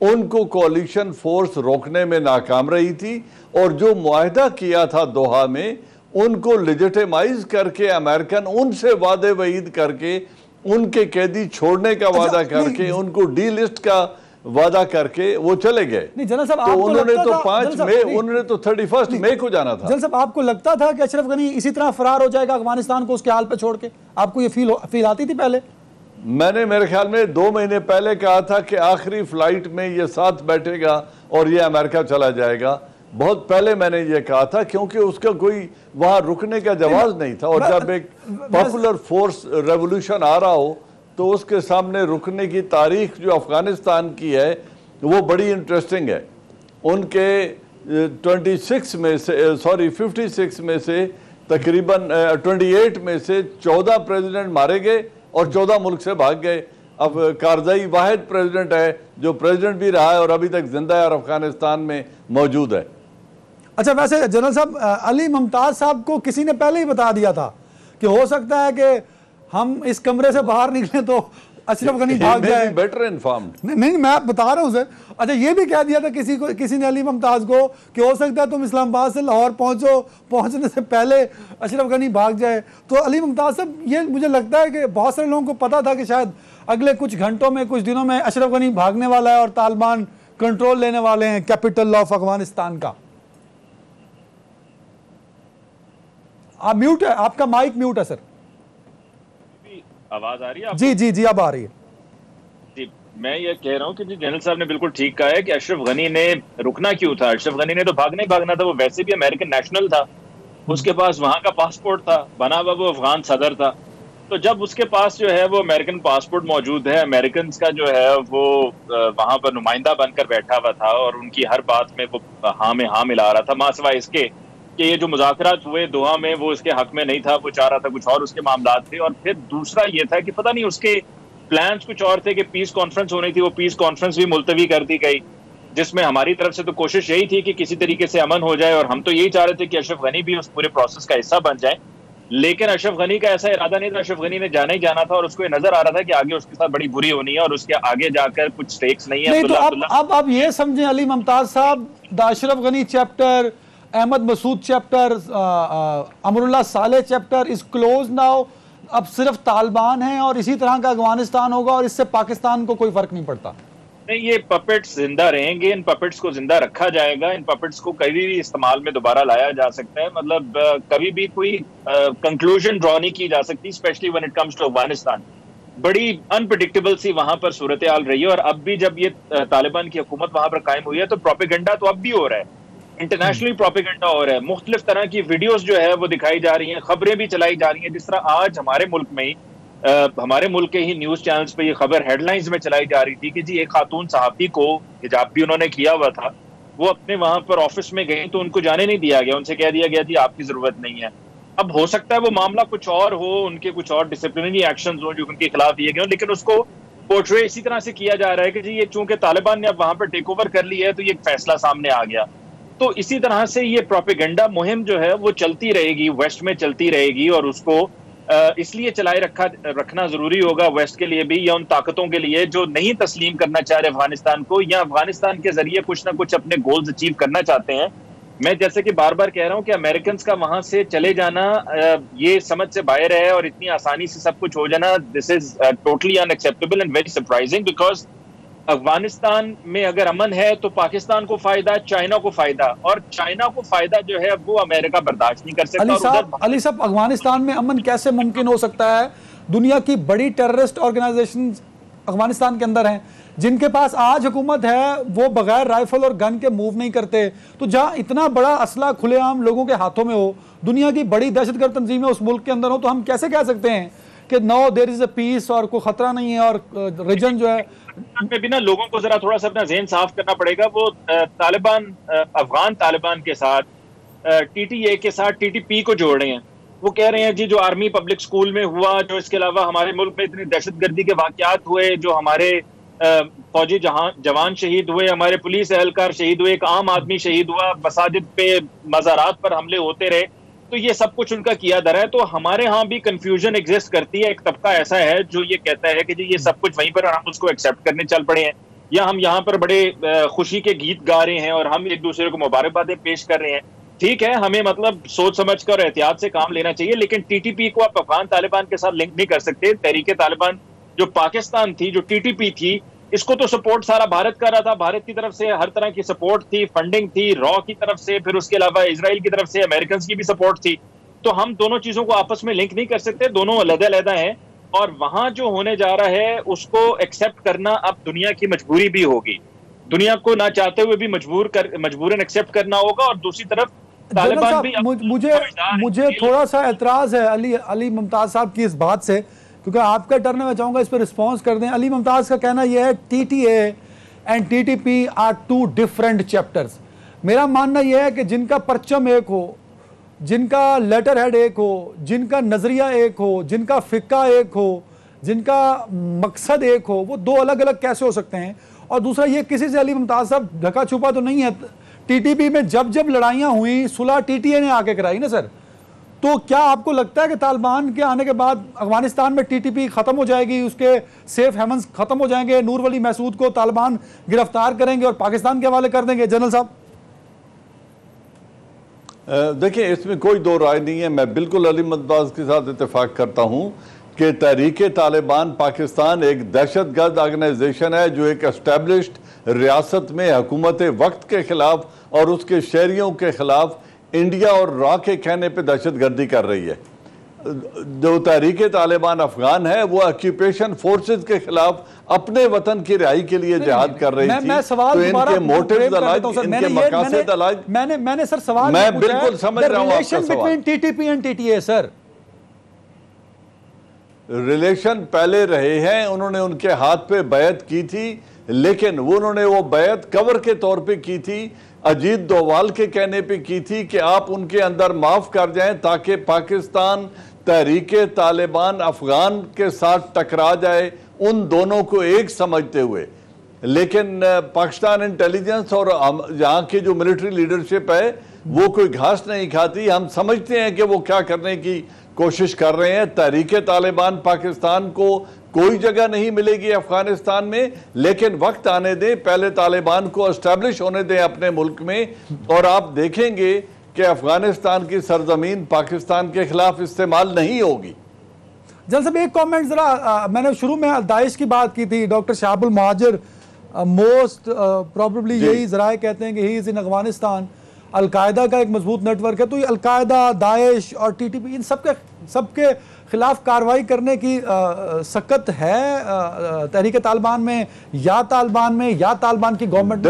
उनको कोalition फोर्स रोकने में नाकाम रही थी, और जो मुआहदा किया था दोहा में उनको लेजिटिमाइज करके अमेरिकन उनसे वादे वईद करके, उनके कैदी छोड़ने का वादा करके, उनको डी लिस्ट का वादा करके वो चले गए। नहीं जनरल साहब, तो उन्होंने तो 5 मई, उन्होंने तो 31 मई को जाना था। जनरल साहब, आपको लगता था कि अशरफ गनी इसी तरह फरार हो जाएगा अफगानिस्तान को उसके हाल पे छोड़ के? आपको ये फील आती थी पहले? मैंने मेरे ख्याल में 2 महीने पहले कहा था कि आखिरी फ्लाइट में ये साथ बैठेगा और ये अमेरिका चला जाएगा। बहुत पहले मैंने ये कहा था, क्योंकि उसका कोई वहां रुकने का जवाब नहीं था, और जब एक पॉपुलर फोर्स रेवोल्यूशन आ रहा हो तो उसके सामने रुकने की तारीख जो अफगानिस्तान की है वो बड़ी इंटरेस्टिंग है। उनके 56 में से तकरीबन 28 में से 14 प्रेसिडेंट मारे गए और 14 मुल्क से भाग गए। अब कारज़ई वाहिद प्रेसिडेंट है जो प्रेसिडेंट भी रहा है और अभी तक जिंदा है और अफगानिस्तान में मौजूद है। अच्छा, वैसे जनरल साहब, अली मुमताज साहब को किसी ने पहले ही बता दिया था कि हो सकता है कि हम इस कमरे से बाहर निकले तो अशरफ गनी भाग जाए। Better informed. नहीं, मैं बता रहा हूँ सर। अच्छा, ये भी कह दिया था किसी ने अली मुमताज को कि हो सकता है तुम इस्लामाबाद से लाहौर पहुंचने से पहले अशरफ गनी भाग जाए। तो अली मुमताज साहब, ये मुझे लगता है कि बहुत सारे लोगों को पता था कि शायद अगले कुछ घंटों में, कुछ दिनों में अशरफ गनी भागने वाला है और तालिबान कंट्रोल लेने वाले हैं कैपिटल ऑफ अफगानिस्तान का। आप म्यूट है, आपका माइक म्यूट है सर। आवाज आ रही है? जी, अब आ रही है। जी, मैं ये कह रहा हूँ कि जनरल साहब ने बिल्कुल ठीक कहा है कि अशरफ गनी ने रुकना क्यों था। अशरफ गनी ने तो भागना ही भागना था। वो वैसे भी अमेरिकन नेशनल था, उसके पास वहां का पासपोर्ट था, बना हुआ वो अफगान सदर था। तो जब उसके पास जो है वो अमेरिकन पासपोर्ट मौजूद है, अमेरिकन का जो है वो वहां पर नुमाइंदा बनकर बैठा हुआ था और उनकी हर बात में वो हाँ में हाँ मिला रहा था, मासिवा इसके कि ये जो मुज़ाकरात हुए दोहा में वो इसके हक में नहीं था, वो चाह रहा था कुछ और उसके मामलात थे। और फिर दूसरा ये था कि पता नहीं उसके प्लान्स कुछ और थे कि पीस कॉन्फ्रेंस होनी थी, वो पीस कॉन्फ्रेंस भी मुलतवी कर दी गई, जिसमें हमारी तरफ से तो कोशिश यही थी कि किसी तरीके से अमन हो जाए, और हम तो यही चाह रहे थे कि अशरफ गनी भी उस पूरे प्रोसेस का हिस्सा बन जाए। लेकिन अशरफ गनी का ऐसा इरादा नहीं था। अशरफ गनी ने जाना ही जाना था और उसको नजर आ रहा था कि आगे उसके साथ बड़ी बुरी होनी है और उसके आगे जाकर कुछ स्टेक्स नहीं है। नहीं, तो अब आप ये समझें अली मुमताज साहब, the Ashraf Ghani chapter, Ahmad Masood chapter, Amrullah Saleh chapter is close now. अब सिर्फ तालिबान है और इसी तरह का अफगानिस्तान होगा और इससे पाकिस्तान को कोई फर्क नहीं पड़ता। नहीं, ये पपेट्स जिंदा रहेंगे, इन पपेट्स को जिंदा रखा जाएगा, इन पपेट्स को कभी भी इस्तेमाल में दोबारा लाया जा सकता है। मतलब कभी भी कोई कंक्लूजन ड्रॉ नहीं की जा सकती, especially when it comes to Afghanistan. बड़ी अनप्रेडिक्टेबल सी वहां पर सूरत हाल रही है, और अब भी जब ये तालिबान की हुकूमत वहां पर कायम हुई है तो प्रोपेगेंडा तो अब भी हो रहा है, इंटरनेशनली प्रोपेगेंडा हो रहा है। मुख्तलिफ तरह की वीडियोस जो है वो दिखाई जा रही हैं, खबरें भी चलाई जा रही हैं। जिस तरह आज हमारे मुल्क में ही हमारे मुल्क के ही न्यूज चैनल्स पे ये खबर हेडलाइंस में चलाई जा रही थी कि जी एक खातून सहाफी को, हिजाब भी उन्होंने किया हुआ था, वो अपने वहां पर ऑफिस में गई तो उनको जाने नहीं दिया गया, उनसे कह दिया गया जी आपकी जरूरत नहीं है। अब हो सकता है वो मामला कुछ और हो, उनके कुछ और डिसिप्लिनरी एक्शंस हो जो उनके खिलाफ दिए गए हो, लेकिन उसको पोर्ट्रे इसी तरह से किया जा रहा है कि जी ये चूंकि तालिबान ने अब वहां पर टेक ओवर कर लिया है तो ये एक फैसला सामने आ गया। तो इसी तरह से ये प्रोपेगेंडा मुहिम जो है वो चलती रहेगी, वेस्ट में चलती रहेगी, और उसको इसलिए चलाए रखना जरूरी होगा वेस्ट के लिए भी, या उन ताकतों के लिए जो नहीं तस्लीम करना चाह रहे अफगानिस्तान को, या अफगानिस्तान के जरिए कुछ ना कुछ अपने गोल्स अचीव करना चाहते हैं। मैं जैसे कि बार बार कह रहा हूं कि अमेरिकन का वहां से चले जाना ये समझ से बाहर है, और इतनी आसानी से सब कुछ हो जाना, this is totally unacceptable and very surprising, because Afghanistan में अगर अमन है तो पाकिस्तान को फायदा, चाइना को फायदा, और चाइना को फायदा जो है वो अमेरिका बर्दाश्त नहीं कर सकता। अली साहब, अफगानिस्तान में अमन कैसे मुमकिन हो सकता है? दुनिया की बड़ी टेररिस्ट ऑर्गेनाइजेशन अफगानिस्तान के अंदर हैं, जिनके पास आज हुकूमत है, वो बगैर राइफल और गन के मूव नहीं करते। तो जहां इतना बड़ा असला खुलेआम लोगों के हाथों में हो, दुनिया की बड़ी दहशतगर्द तंजीमें उस मुल्क के अंदर हो, तो हम कैसे कह सकते हैं कि no there is a peace और कोई खतरा नहीं है और रीजन जो है में भी ना लोगों को जरा थोड़ा सा अपना ज़हन साफ करना पड़ेगा। वो तालिबान, अफगान तालिबान के साथ टीटीए के साथ टीटीपी को जोड़ रहे हैं। वो कह रहे हैं जी जो आर्मी पब्लिक स्कूल में हुआ, जो इसके अलावा हमारे मुल्क में इतनी दहशतगर्दी के वाकयात हुए, जो हमारे फौजी जवान शहीद हुए, हमारे पुलिस एहलकार शहीद हुए, एक आम आदमी शहीद हुआ, मसाजिद पे मज़ारात पर हमले होते रहे, तो ये सब कुछ उनका किया धरा है। तो हमारे यहाँ भी कंफ्यूजन एग्जिस्ट करती है। एक तबका ऐसा है जो ये कहता है कि जी ये सब कुछ वहीं पर हम उसको एक्सेप्ट करने चल पड़े हैं, या हम यहाँ पर बड़े खुशी के गीत गा रहे हैं और हम एक दूसरे को मुबारकबादें पेश कर रहे हैं। ठीक है, हमें मतलब सोच समझ कर और एहतियात से काम लेना चाहिए, लेकिन टीटीपी को आप अफगान तालिबान के साथ लिंक नहीं कर सकते। तहरीके तालिबान जो पाकिस्तान थी, जो टीटीपी थी, इसको तो सपोर्ट सारा भारत कर रहा था। भारत की तरफ से हर तरह की सपोर्ट थी, फंडिंग थी, रॉ की तरफ से, फिर उसके अलावा इजराइल की तरफ से अमेरिकन की भी सपोर्ट थी। तो हम दोनों चीजों को आपस में लिंक नहीं कर सकते, दोनों अलग-अलग हैं। और वहां जो होने जा रहा है उसको एक्सेप्ट करना अब दुनिया की मजबूरी भी होगी। दुनिया को ना चाहते हुए भी मजबूरन एक्सेप्ट करना होगा। और दूसरी तरफ तालिबान भी मुझे थोड़ा सा एतराज है अली मुमताज साहब की इस बात से, क्योंकि आपका टर्न है, मैं चाहूंगा इस पर रिस्पॉन्स कर दें। अली मुमताज का कहना यह है TTA and TTP are two different chapters. मेरा मानना यह है कि जिनका परचम एक हो, जिनका लेटर हेड एक हो, जिनका नजरिया एक हो, जिनका फिक्का एक हो, जिनका मकसद एक हो, वो दो अलग अलग कैसे हो सकते हैं? और दूसरा ये किसी से, अली मुमताज साहब, ढका छुपा तो नहीं है। टीटीपी में जब जब लड़ाइयां हुई, सुलह टीटीए ने आके कराई ना सर। तो क्या आपको लगता है कि तालिबान के आने के बाद अफगानिस्तान में टीटीपी खत्म हो जाएगी, उसके सेफ हेवंस खत्म हो जाएंगे, नूर वली महसूद को तालिबान गिरफ्तार करेंगे और पाकिस्तान के हवाले कर देंगे? जनरल साहब देखिए, इसमें कोई दो राय नहीं है। मैं बिल्कुल अली मुमताज के साथ इत्तेफाक करता हूं कि तहरीके तालिबान पाकिस्तान एक दहशतगर्द ऑर्गेनाइजेशन है जो एक एस्टेब्लिश्ड रियासत में हुकूमत वक्त के खिलाफ और उसके शहरियों के खिलाफ इंडिया और रॉ के कहने पे दहशतगर्दी कर रही है। जो तहरीके तालिबान अफगान है वो ऑक्यूपेशन फोर्सेस के खिलाफ अपने वतन की रिहाई के लिए जिहाद कर रही थी। तो इनके मोटिव्स अलग, इनके मकासद अलग। मैंने सर सवाल मैं बिल्कुल समझ रहा हूं आपका सवाल। TTP and TTA sir, relation पहले रहे हैं, उन्होंने उनके हाथ पे बैत की थी, लेकिन उन्होंने वो बैत कवर के तौर पे की थी, अजीत डोवाल के कहने पे की थी कि आप उनके अंदर माफ कर जाएं ताकि पाकिस्तान तहरीके तालिबान अफगान के साथ टकरा जाए, उन दोनों को एक समझते हुए। लेकिन पाकिस्तान इंटेलिजेंस और यहाँ की जो मिलिट्री लीडरशिप है वो कोई घास नहीं खाती। हम समझते हैं कि वो क्या करने की कोशिश कर रहे हैं। तहरीके तालिबान पाकिस्तान को कोई जगह नहीं मिलेगी अफगानिस्तान में, लेकिन वक्त आने दें, पहले तालिबान को एस्टैब्लिश होने दें अपने मुल्क में, और आप देखेंगे कि अफगानिस्तान की सरजमीन पाकिस्तान के खिलाफ इस्तेमाल नहीं होगी। जनरल साहब एक कमेंट जरा, मैंने शुरू में दाइश की बात की थी, डॉक्टर शाहबुल मुहाजिर मोस्ट प्रॉबेबली यही जराए कहते हैं कि he is in Afghanistan. Al Qaeda का एक मजबूत नेटवर्क है, तो ये अलकायदा, दाइश और टीटीपी, इन सबके खिलाफ कार्रवाई करने की सकत है तहरीके तालिबान में या तालिबान की गवर्नमेंट?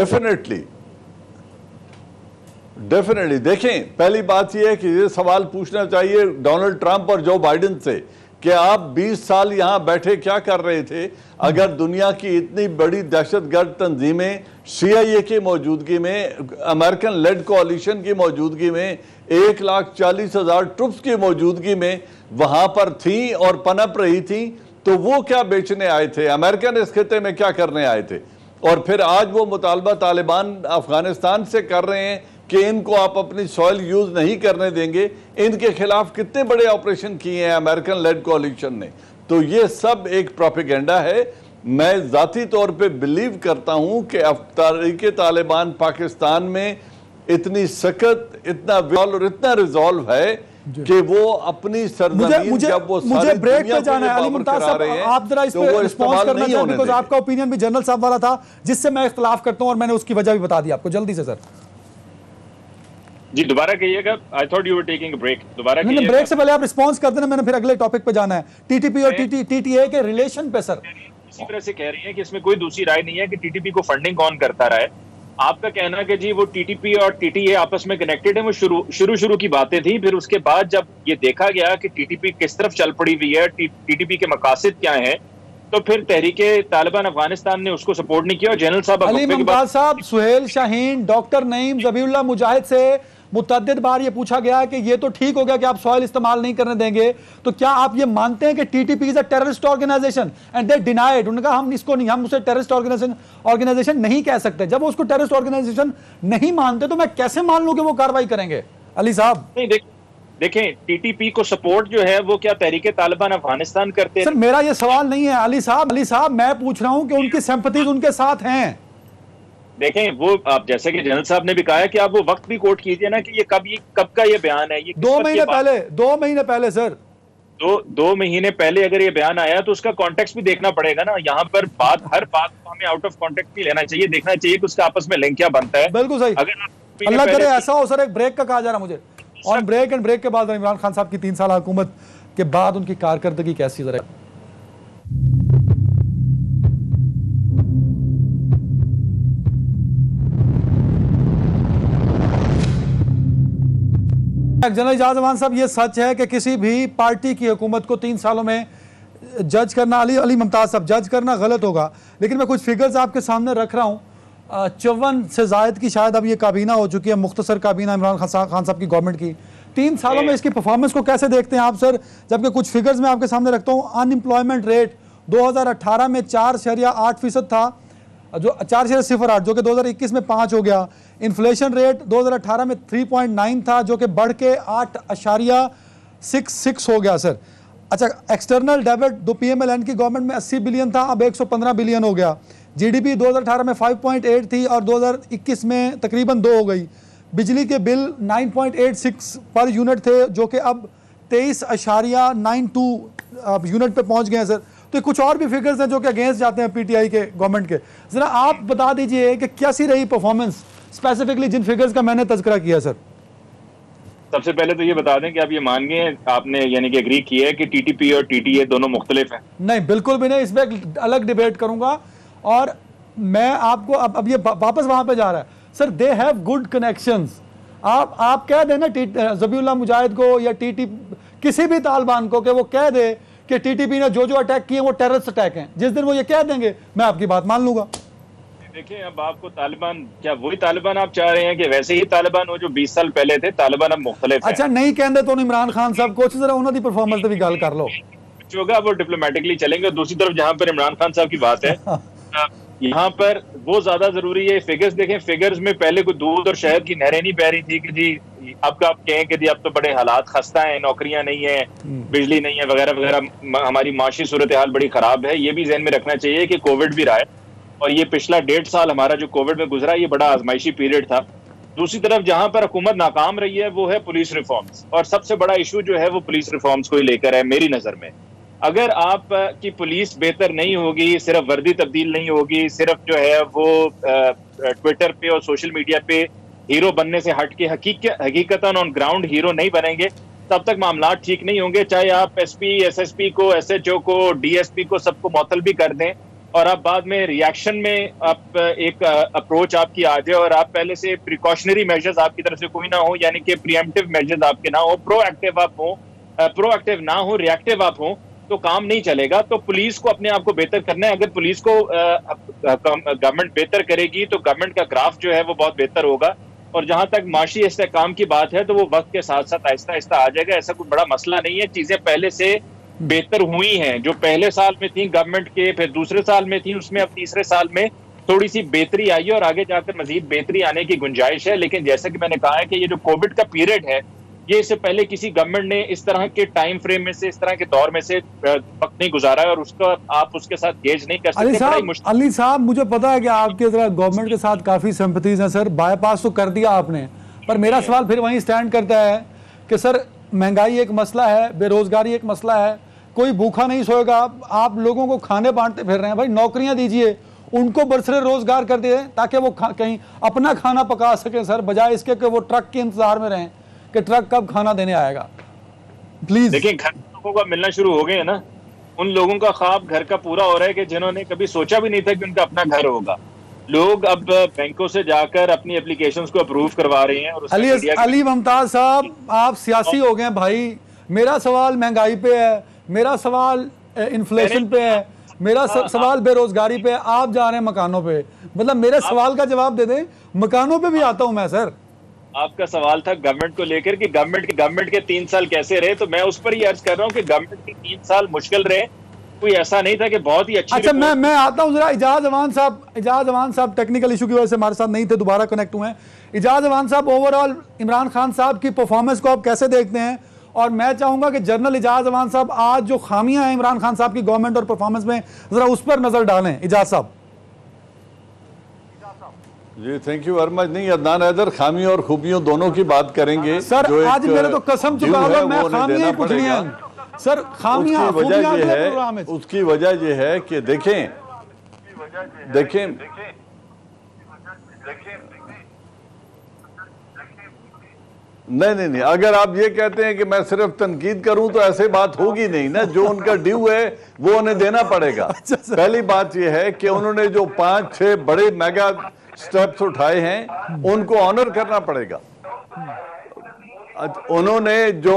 डेफिनेटली देखें, पहली बात यह है कि ये सवाल पूछना चाहिए डोनाल्ड ट्रंप और जो बाइडेन से कि आप 20 साल यहां बैठे क्या कर रहे थे? अगर दुनिया की इतनी बड़ी दहशतगर्द तंजीमें CIA की मौजूदगी में, अमेरिकन लेड कोalition की मौजूदगी में, 1,40,000 ट्रुप्स की मौजूदगी में वहां पर थी और पनप रही थी, तो वो क्या बेचने आए थे? अमेरिकन इस खिते में क्या करने आए थे? और फिर आज वो मुतालबा तालिबान अफगानिस्तान से कर रहे हैं कि इनको आप अपनी सॉइल यूज नहीं करने देंगे। इनके खिलाफ कितने बड़े ऑपरेशन किए हैं अमेरिकन लेड कोalition ने। तो ये सब एक प्रोपेगेंडा है। मैं जाती तौर पे बिलीव करता हूं कि तहरीके तालिबान पाकिस्तान में इतनी सख्त, इतना और इतना रिजॉल्व है कि वो अपनी सरजमीन जब वो मुझे ब्रेक पे जाना है। अली मुमताज साहब, आप जरा इस पे रिस्पॉन्स करना चाहिए, बिकॉज़ आपका ओपिनियन भी जनरल साहब वाला था जिससे मैं इख्तिलाफ करता हूं और मैंने उसकी वजह भी बता दी आपको। जल्दी से सर जी, दोबारा कहिएगा। I thought you were taking a break. दोबारा नहीं, ब्रेक से पहले आप रिस्पांस कर देना, मैंने फिर अगले टॉपिक पे जाना है, टीटीपी और टीटीए के रिलेशन पे। सर इसी तरह से कह रही हैं कि इसमें कोई दूसरी राय नहीं है कि टीटीपी को फंडिंग कौन करता रहा है। आपका कहना कि जी वो टीटीपी और टीटीए आपस में कनेक्टेड है, वो शुरू की बातें थी। फिर उसके बाद जब ये देखा गया कि टीटीपी किस तरफ चल पड़ी हुई है, टीटीपी के मकासद क्या हैं, तो फिर तहरीके तालिबान अफगानिस्तान ने उसको सपोर्ट नहीं किया। जनरल साहब, अली मुमताज साहब, सुहेल शाहीन, डॉक्टर नईम, ज़बीउल्लाह मुजाहिद से मुतअद्दिद बार ये पूछा गया कि ये तो ठीक हो गया कि आप सॉइल इस्तेमाल नहीं करने देंगे, तो क्या आप ये मानते हैं कि TTP is a terrorist organisation? And they denied. उन्होंने कहा हम इसको नहीं, हम उसे टेररिस्ट ऑर्गेनाइजेशन नहीं कह सकते। जब वो उसको टेररिस्ट ऑर्गेनाइजेशन नहीं मानते तो मैं कैसे मान लूं कि वो कार्रवाई करेंगे? अली साहब नहीं, देखें टीटीपी को सपोर्ट जो है वो क्या तहरीके तालिबान अफगानिस्तान करते हैं? सर मेरा ये सवाल नहीं है अली साहब, मैं पूछ रहा हूं कि उनकी सिंपैथीज उनके साथ हैं। देखें, वो आप जैसे कि जनरल साहब ने भी कहा है कि आप वो वक्त भी कोट कीजिए ना कि ये कब का ये बयान है। ये 2 महीने पहले सर, 2 महीने पहले अगर ये बयान आया तो उसका कॉन्टेक्स्ट भी देखना पड़ेगा ना। यहाँ पर हर बात को हमें आउट ऑफ कॉन्टेक्स्ट भी लेना चाहिए, देखना चाहिए कि उसका आपस में लिंक क्या बनता है। बिल्कुल सही। अगर अल्लाह करे ऐसा हो। सर एक ब्रेक का कहा जा रहा मुझे, ऑन ब्रेक एंड ब्रेक के बाद इमरान खान साहब की 3 साल हुकूमत के बाद उनकी कारकर्दगी कैसी रही? जनरल इजाज़ अमान साहब, ये सच है कि किसी भी पार्टी की हुकूमत को 3 सालों में जज करना, अली मुमताज साहब, जज करना गलत होगा, लेकिन मैं कुछ फिगर्स आपके सामने रख रहा हूँ। 54 से जायद की शायद अब ये काबीना हो चुकी है, मुख्तसर काबीना इमरान खान साहब की गवर्नमेंट की। 3 सालों में इसकी परफॉर्मेंस को कैसे देखते हैं आप सर? जबकि कुछ फिगर्स मैं आपके सामने रखता हूँ। अनएम्प्लॉयमेंट रेट 2018 में 4.8% था, जो 4.08 जो कि 2021 में 5 हो गया। इन्फ्लेशन रेट 2018 में 3.9 था, जो कि बढ़ के 8.66 हो गया सर। अच्छा, एक्सटर्नल डेबिट दो PMLN की गवर्नमेंट में 80 बिलियन था, अब 115 बिलियन हो गया। GDP 2018 में 5.8 थी और 2021 में तकरीबन 2 हो गई। बिजली के बिल 9.86 पर यूनिट थे, जो कि अब 23.92 यूनिट पे पहुंच गए हैं सर। तो कुछ और भी फिगर्स हैं जो कि अगेंस्ट जाते हैं PTI के गवर्नमेंट के। जरा आप बता दीजिए कि कैसी रही परफॉर्मेंस स्पेसिफिकली जिन फिगर्स का मैंने तज़किरा किया सर। सबसे पहले तो ये बता दें कि आप ये मान गए, आपने यानी कि एग्री किया है कि टीटीपी और टीटीए दोनों मुख्तलिफ हैं? नहीं, बिल्कुल भी नहीं, इस पर अलग डिबेट करूंगा। और मैं आपको अब ये वापस वहां पे जा रहा है sir. They have good connections. आप कह देना ज़बीउल्लाह मुजाहिद को या किसी भी तालिबान को कि वो कह दे कि टीटीपी ने जो अटैक किए वो टेररिस्ट अटैक हैं। जिस दिन वो ये कह देंगे मैं आपकी बात मान लूंगा। देखिए, अब आपको तालिबान, क्या वही तालिबान आप चाह रहे हैं कि वैसे ही तालिबान हो जो 20 साल पहले थे? तालिबान अब मुख्तलिफ है। अच्छा, नहीं कहते तो इमरान खान साहब कुछ जरा उन्होंने परफॉर्मेंस भी गल कर लो, होगा वो डिप्लोमेटिकली चलेंगे। दूसरी तरफ जहां पर इमरान खान साहब की बात है यहाँ पर वो ज्यादा जरूरी है। फिगर्स देखें, फिगर्स में पहले कोई दूध और शहद की नहरें नहीं बह रही थी कि जी अब आप कहें कि जी अब तो बड़े हालात खस्ता हैं, नौकरियां नहीं है, बिजली नहीं है, वगैरह वगैरह, हमारी माशी सूरत हाल बड़ी खराब है। ये भी ज़हन में रखना चाहिए कि कोविड भी रहा है और ये पिछला 1.5 साल हमारा जो कोविड में गुजरा, ये बड़ा आजमाइशी पीरियड था। दूसरी तरफ जहां पर हुकूमत नाकाम रही है वो है पुलिस रिफॉर्म्स, और सबसे बड़ा इशू जो है वो पुलिस रिफॉर्म्स को ही लेकर है मेरी नजर में। अगर आप की पुलिस बेहतर नहीं होगी, सिर्फ वर्दी तब्दील नहीं होगी, सिर्फ जो है वो ट्विटर पे और सोशल मीडिया पे हीरो बनने से हट के हकीकतन ऑन ग्राउंड हीरो नहीं बनेंगे, तब तक मामला ठीक नहीं होंगे। चाहे आप SP, SSP को, SHO को, DSP को सबको मुअत्तल भी कर दें और आप बाद में रिएक्शन में आप एक अप्रोच आपकी आ जाए और आप पहले से प्रिकॉशनरी मेजर्स आपकी तरफ से कोई ना हो, यानी कि प्रीएम्प्टिव मेजर्स आपके ना हो, प्रोएक्टिव आप हो, प्रोएक्टिव ना हो, रिएक्टिव आप हो, तो काम नहीं चलेगा। तो पुलिस को अपने आप को बेहतर करना है। अगर पुलिस को गवर्नमेंट बेहतर करेगी तो गवर्नमेंट का ग्राफ जो है वो बहुत बेहतर होगा। और जहां तक माशी इस्तेहकाम की बात है तो वो वक्त के साथ साथ आहिस्ता आहिस्ता आ जाएगा। ऐसा कोई बड़ा मसला नहीं है, चीजें पहले से बेहतर हुई हैं। जो पहले साल में थी गवर्नमेंट के, फिर दूसरे साल में थी, उसमें अब तीसरे साल में थोड़ी सी बेहतरी आई है और आगे जाकर मजीद बेहतरी आने की गुंजाइश है। लेकिन जैसा कि मैंने कहा है कि ये जो कोविड का पीरियड है, ये इससे पहले किसी गवर्नमेंट ने इस तरह के टाइम फ्रेम में से, इस तरह के दौर में से वक्त नहीं गुजारा है और उसका आप उसके साथ गेज नहीं कर सकते। अली साहब, मुझे पता है कि आपके गवर्नमेंट के साथ काफी सिंपैथीज हैं सर, बाईपास तो कर दिया आपने, पर मेरा सवाल फिर वहीं स्टैंड करता है कि सर महंगाई एक मसला है, बेरोजगारी एक मसला है, कोई भूखा नहीं सोएगा। आप लोगों को खाने बांटते फिर रहे हैं। भाई नौकरियां दीजिए, उनको बरसरे रोजगार कर दिए ताकि वो कहीं अपना खाना पका सकें सर, बजाय इसके कि वो ट्रक के इंतजार में रहें कि ट्रक कब खाना देने आएगा। प्लीज देखिए, घर लोगों का मिलना शुरू हो गए हैं ना, उन लोगों का ख्वाब घर का पूरा हो रहा है कि जिन्होंने कभी सोचा भी नहीं था कि उनका अपना घर होगा। लोग अब बैंकों से जाकर अपनी एप्लीकेशंस को अप्रूव करवा रहे हैं। और अली मुमताज साहब, आप सियासी हो गए भाई। मेरा सवाल महंगाई पे है, मेरा सवाल इन्फ्लेशन पे है, मेरा सवाल बेरोजगारी पे है। आप जा रहे हैं मकानों पे। मतलब मेरे सवाल का जवाब दे दें, मकानों पे भी आता हूं मैं सर। आपका सवाल था गवर्नमेंट को लेकर कि गवर्नमेंट के 3 साल कैसे रहे, तो मैं उस पर ही अर्ज कर रहा हूँ कि गवर्नमेंट के 3 साल मुश्किल रहे। कोई ऐसा नहीं था कि बहुत ही अच्छी। अच्छा, मैं आता हूँ जरा। इजाज अवान साहब टेक्निकल इशू की वजह से हमारे साथ नहीं थे, दोबारा कनेक्ट हुए हैं। इजाज अवान साहब, ओवरऑल इमरान खान साहब की परफॉर्मेंस को आप कैसे देखते हैं? और मैं चाहूंगा कि जनरल इजाज अवान साहब आज जो खामियां हैं इमरान खान साहब की गवर्नमेंट और परफॉर्मेंस में, जरा उस पर नजर डालें। इजाज साहब जी, थैंक यू वेरी मच। नहीं, अदनान हैदर खामी और खूबियों दोनों की बात करेंगे सर। आज मेरे तो कसम चुका हुआ, मैं खामियां ही पूछ रही हैं सर। खामियां वजह ये है, उसकी वजह ये है कि देखें नहीं, अगर आप ये कहते हैं कि मैं सिर्फ तनकीद करूं तो ऐसे बात होगी नहीं ना। जो उनका ड्यू है वो उन्हें देना पड़ेगा। पहली बात ये है कि उन्होंने जो 5-6 बड़े मेगा स्टेप्स उठाए हैं उनको ऑनर करना पड़ेगा। उन्होंने जो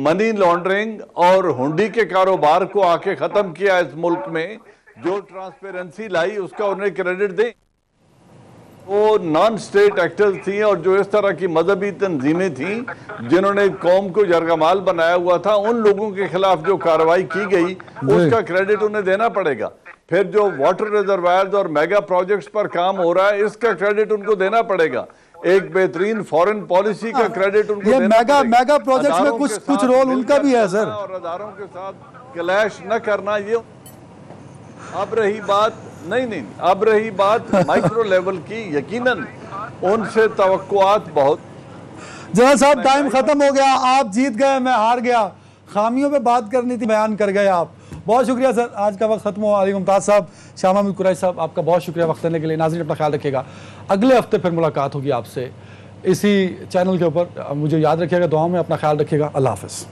मनी लॉन्ड्रिंग और हुंडी के कारोबार को आके खत्म किया इस मुल्क में, जो ट्रांसपेरेंसी लाई, उसका उन्हें क्रेडिट दें। वो नॉन स्टेट एक्टर्स थी और जो इस तरह की मजहबी तंजीमें थी जिन्होंने कौम को जरगमाल बनाया हुआ था, उन लोगों के खिलाफ जो कार्रवाई की गई उसका क्रेडिट उन्हें देना पड़ेगा। फिर जो वाटर रिजर्वायर्स और मेगा प्रोजेक्ट्स पर काम हो रहा है, इसका क्रेडिट उनको देना पड़ेगा। एक बेहतरीन फॉरेन पॉलिसी का क्रेडिट उनको देना पड़ेगा। मेगा प्रोजेक्ट्स में कुछ रोल उनका भी है सर। और अदारों के साथ क्लैश न करना। ये अब रही बात अब रही बात माइक्रो लेवल की, यकीनन उनसे तवक्कुआत बहुत। जनरल साहब, टाइम खत्म हो गया। आप जीत गए, मैं हार गया। खामियों पे बात करनी थी, बयान कर गए आप। बहुत शुक्रिया सर, आज का वक्त खत्म हुआ। अली मुमताज साहब, शाह महमूद कुरैशी साहब, आपका बहुत शुक्रिया वक्त देने के लिए। नाज़रीन, अपना ख्याल रखिएगा। अगले हफ्ते फिर मुलाकात होगी आपसे इसी चैनल के ऊपर। मुझे याद रखिएगा, दुआओं में अपना ख्याल रखिएगा। अल्लाह हाफ़िज़।